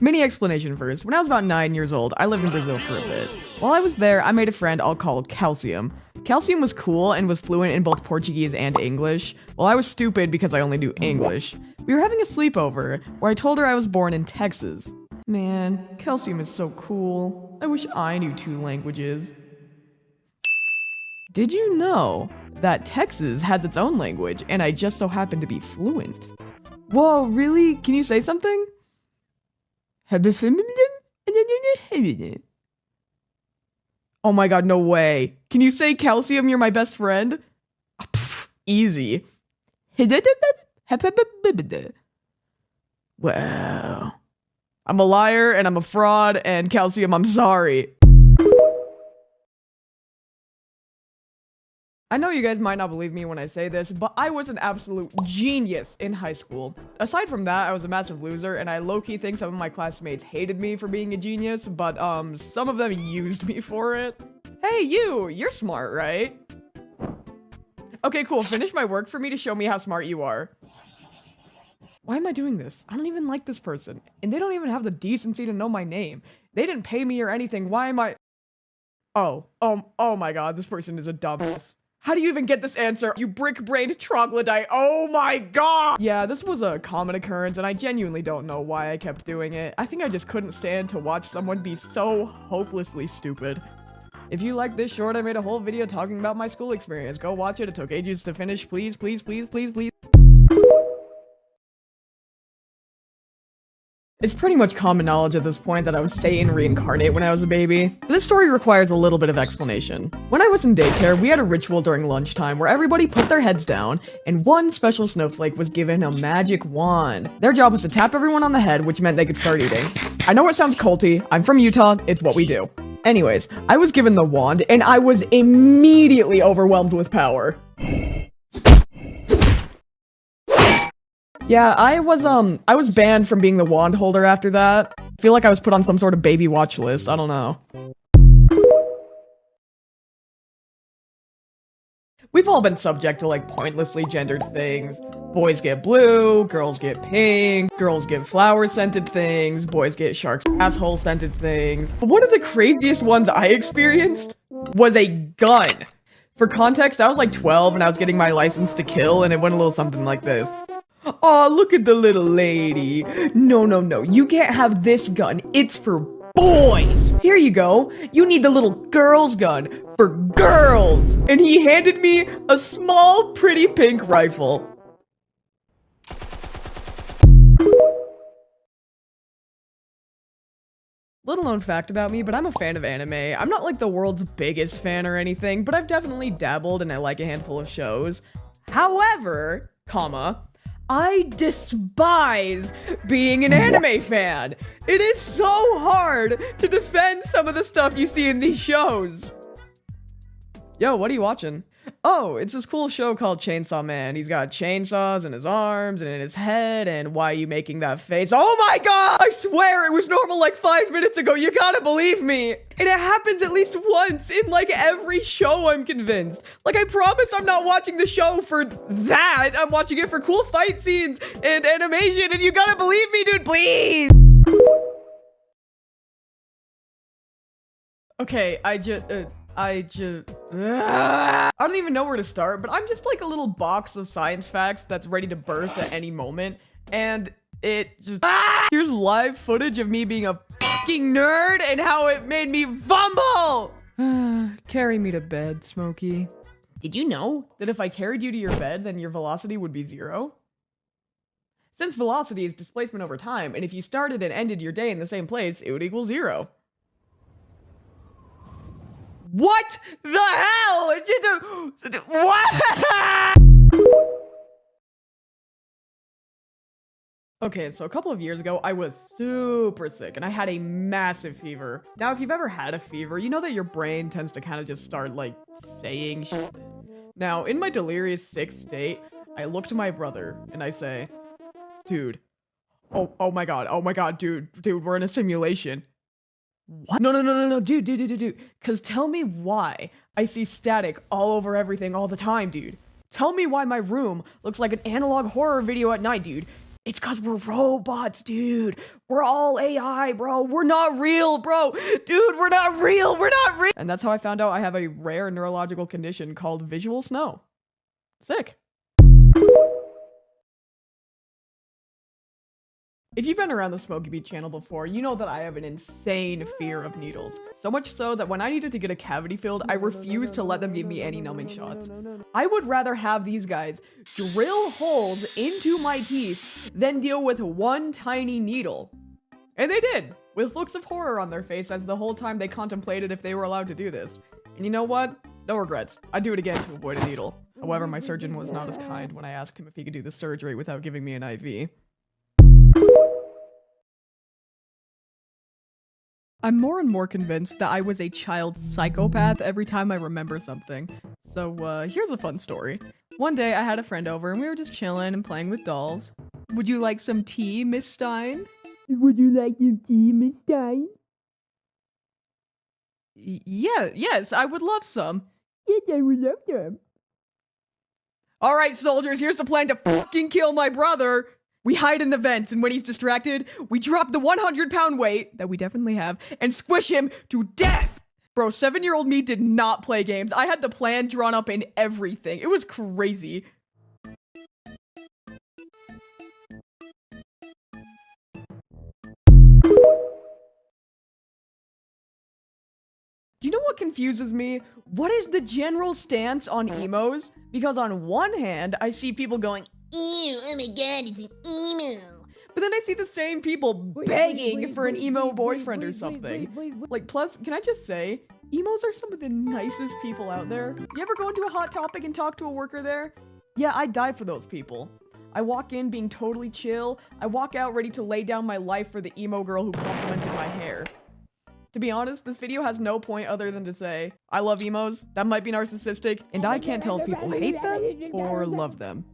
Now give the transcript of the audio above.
Mini explanation first. When I was about 9 years old, I lived in Brazil for a bit. While I was there, I made a friend I'll call Calcium. Calcium was cool and was fluent in both Portuguese and English, while I was stupid because I only knew English. We were having a sleepover, where I told her I was born in Texas. Man, Calcium is so cool. I wish I knew 2 languages. Did you know that Texas has its own language, and I just so happen to be fluent? Whoa, really? Can you say something? Oh my god, no way. Can you say Calcium, you're my best friend? Pff, easy. Wow. I'm a liar and I'm a fraud, and Calcium, I'm sorry. I know you guys might not believe me when I say this, but I was an absolute genius in high school. Aside from that, I was a massive loser, and I low-key think some of my classmates hated me for being a genius, but some of them used me for it. Hey, you're smart, right? Okay, cool, finish my work for me to show me how smart you are. Why am I doing this? I don't even like this person, and they don't even have the decency to know my name. They didn't pay me or anything, why am I— Oh my god, this person is a dumbass. How do you even get this answer? You brick-brained troglodyte. Oh my god! Yeah, this was a common occurrence, and I genuinely don't know why I kept doing it. I think I just couldn't stand to watch someone be so hopelessly stupid. If you like this short, I made a whole video talking about my school experience. Go watch it. It took ages to finish. Please, please, please, please, please. It's pretty much common knowledge at this point that I was Satan reincarnate when I was a baby. But this story requires a little bit of explanation. When I was in daycare, we had a ritual during lunchtime where everybody put their heads down, and one special snowflake was given a magic wand. Their job was to tap everyone on the head, which meant they could start eating. I know it sounds culty, I'm from Utah, it's what we do. Anyways, I was given the wand, and I was immediately overwhelmed with power. Yeah, I was banned from being the wand holder after that. I feel like I was put on some sort of baby watch list, I don't know. We've all been subject to, like, pointlessly gendered things. Boys get blue, girls get pink, girls get flower-scented things, boys get shark's asshole-scented things. But one of the craziest ones I experienced was a gun. For context, I was like 12 and I was getting my license to kill, and it went a little something like this. Aw, look at the little lady. No, you can't have this gun. It's for boys. Here you go. You need the little girl's gun for girls. And he handed me a small, pretty pink rifle. Little known fact about me, but I'm a fan of anime. I'm not like the world's biggest fan or anything, but I've definitely dabbled and I like a handful of shows. However, I despise being an anime fan. It is so hard to defend some of the stuff you see in these shows. Yo, what are you watching? Oh, it's this cool show called Chainsaw Man. He's got chainsaws in his arms and in his head, and why are you making that face? Oh my god! I swear it was normal like 5 minutes ago, you gotta believe me! And it happens at least once in like every show, I'm convinced. Like, I promise I'm not watching the show for that! I'm watching it for cool fight scenes and animation, and you gotta believe me, dude, please! Okay, I don't even know where to start, but I'm just like a little box of science facts that's ready to burst at any moment, and it just— Here's live footage of me being a fucking nerd and how it made me fumble! Carry me to bed, Smokey. Did you know that if I carried you to your bed, then your velocity would be 0? Since velocity is displacement over time, and if you started and ended your day in the same place, it would equal 0. What the hell? What? Okay, so a couple of years ago, I was super sick and I had a massive fever. Now, if you've ever had a fever, you know that your brain tends to kind of just start like saying shit. Now, in my delirious sick state, I look to my brother and I say, dude, oh my god, dude, we're in a simulation. What? No, dude. Cause tell me why I see static all over everything all the time, dude. Tell me why my room looks like an analog horror video at night, dude. It's cause we're robots, dude. We're all AI, bro. We're not real, bro. Dude, we're not real. We're not real. And that's how I found out I have a rare neurological condition called visual snow. Sick. If you've been around the smokeebee channel before, you know that I have an insane fear of needles. So much so that when I needed to get a cavity filled, I refused to let them give me any numbing shots. I would rather have these guys drill holes into my teeth than deal with one tiny needle. And they did, with looks of horror on their face as the whole time they contemplated if they were allowed to do this. And you know what? No regrets. I'd do it again to avoid a needle. However, my surgeon was not as kind when I asked him if he could do the surgery without giving me an IV. I'm more and more convinced that I was a child psychopath every time I remember something. So, here's a fun story. One day, I had a friend over and we were just chilling and playing with dolls. Would you like some tea, Miss Stein? Would you like some tea, Miss Stein? Yes, I would love some. Yes, I would love some. Alright, soldiers, here's the plan to fucking kill my brother. We hide in the vents, and when he's distracted, we drop the 100-pound weight, that we definitely have, and squish him to death! Bro, 7-year-old me did not play games. I had the plan drawn up and everything. It was crazy. Do you know what confuses me? What is the general stance on emos? Because on one hand, I see people going, Ew, oh my god, it's an emo. but then I see the same people begging for an emo boyfriend or something. Like, plus, can I just say, emos are some of the nicest people out there. You ever go into a Hot Topic and talk to a worker there? Yeah, I'd die for those people. I walk in being totally chill. I walk out ready to lay down my life for the emo girl who complimented my hair. To be honest, this video has no point other than to say, I love emos, that might be narcissistic, and I can't tell if people hate them or love them.